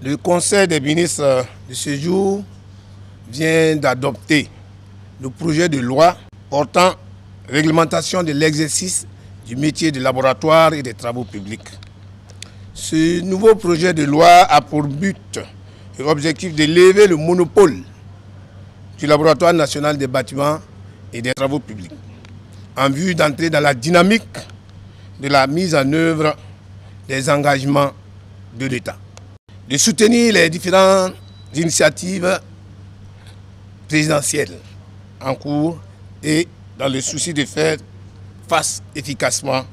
Le Conseil des ministres de ce jour vient d'adopter le projet de loi portant réglementation de l'exercice du métier de laboratoire et des travaux publics. Ce nouveau projet de loi a pour but et objectif de lever le monopole du laboratoire national des bâtiments et des travaux publics en vue d'entrer dans la dynamique de la mise en œuvre des engagements de l'État, de soutenir les différentes initiatives présidentielles en cours et dans le souci de faire face efficacement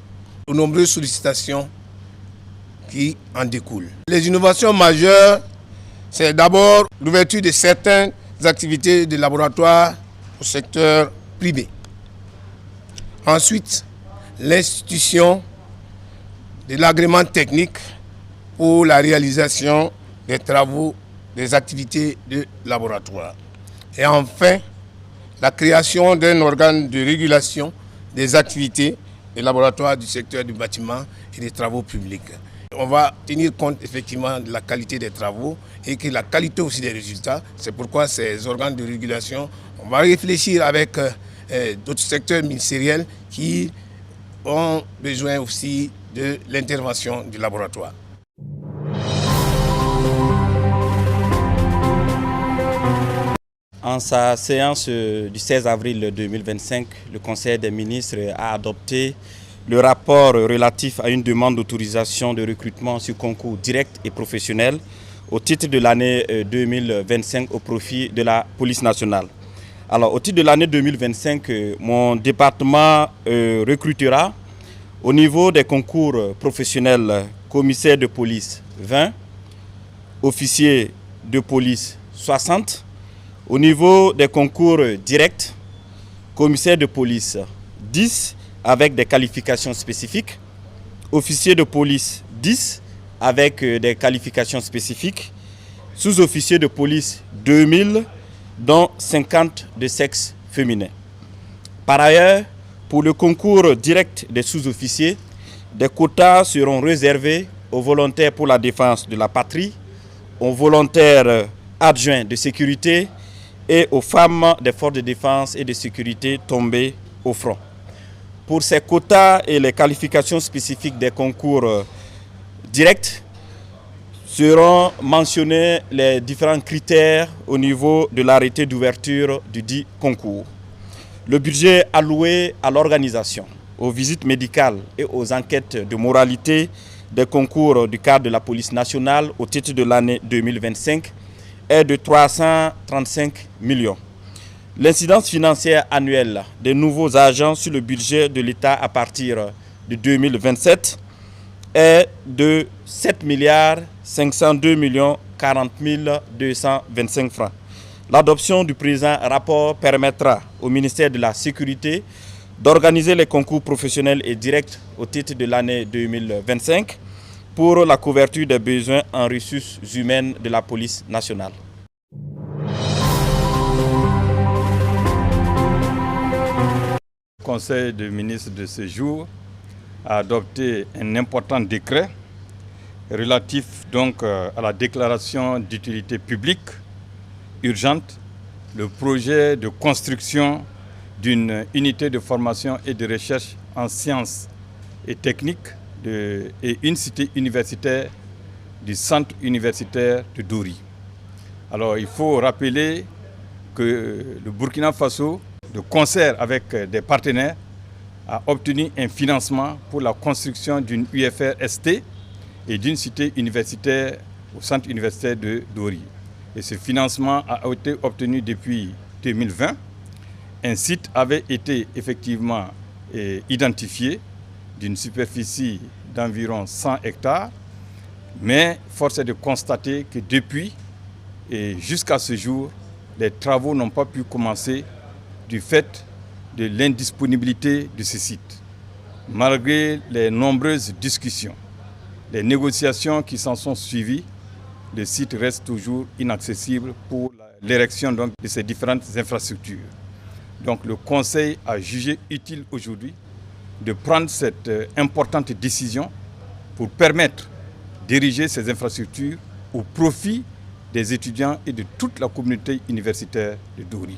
aux nombreuses sollicitations qui en découlent. Les innovations majeures, c'est d'abord l'ouverture de certaines activités de laboratoire au secteur privé. Ensuite, l'institution de l'agrément technique pour la réalisation des travaux, des activités de laboratoire. Et enfin, la création d'un organe de régulation des activités des laboratoires du secteur du bâtiment et des travaux publics. On va tenir compte effectivement de la qualité des travaux et de la qualité aussi des résultats. C'est pourquoi ces organes de régulation, on va réfléchir avec d'autres secteurs ministériels qui ont besoin aussi de l'intervention du laboratoire. En sa séance du 16 avril 2025, le Conseil des ministres a adopté le rapport relatif à une demande d'autorisation de recrutement sur concours direct et professionnel au titre de l'année 2025 au profit de la police nationale. Alors, au titre de l'année 2025, mon département recrutera au niveau des concours professionnels commissaire de police 20, officier de police 60, au niveau des concours directs, commissaire de police 10 avec des qualifications spécifiques, officier de police 10 avec des qualifications spécifiques, sous-officier de police 2000 dont 50 de sexe féminin. Par ailleurs, pour le concours direct des sous-officiers, des quotas seront réservés aux volontaires pour la défense de la patrie, aux volontaires adjoints de sécurité et aux femmes des forces de défense et de sécurité tombées au front. Pour ces quotas et les qualifications spécifiques des concours directs, seront mentionnés les différents critères au niveau de l'arrêté d'ouverture du dit concours. Le budget alloué à l'organisation, aux visites médicales et aux enquêtes de moralité des concours du cadre de la police nationale au titre de l'année 2025 est de 335 millions. L'incidence financière annuelle des nouveaux agents sur le budget de l'État à partir de 2027 est de 7 502 40 225 francs. L'adoption du présent rapport permettra au ministère de la Sécurité d'organiser les concours professionnels et directs au titre de l'année 2025 pour la couverture des besoins en ressources humaines de la police nationale. Le Conseil des ministres de ce jour a adopté un important décret relatif donc à la déclaration d'utilité publique urgente, le projet de construction d'une unité de formation et de recherche en sciences et techniques et une cité universitaire du centre universitaire de Dori. Alors il faut rappeler que le Burkina Faso, de concert avec des partenaires, a obtenu un financement pour la construction d'une UFR-ST et d'une cité universitaire au centre universitaire de Dori. Et ce financement a été obtenu depuis 2020. Un site avait été effectivement identifié d'une superficie d'environ 100 hectares, mais force est de constater que depuis et jusqu'à ce jour, les travaux n'ont pas pu commencer du fait de l'indisponibilité de ce site. Malgré les nombreuses discussions, les négociations qui s'en sont suivies, le site reste toujours inaccessible pour l'érection de ces différentes infrastructures. Donc le Conseil a jugé utile aujourd'hui de prendre cette importante décision pour permettre d'ériger ces infrastructures au profit des étudiants et de toute la communauté universitaire de Dori.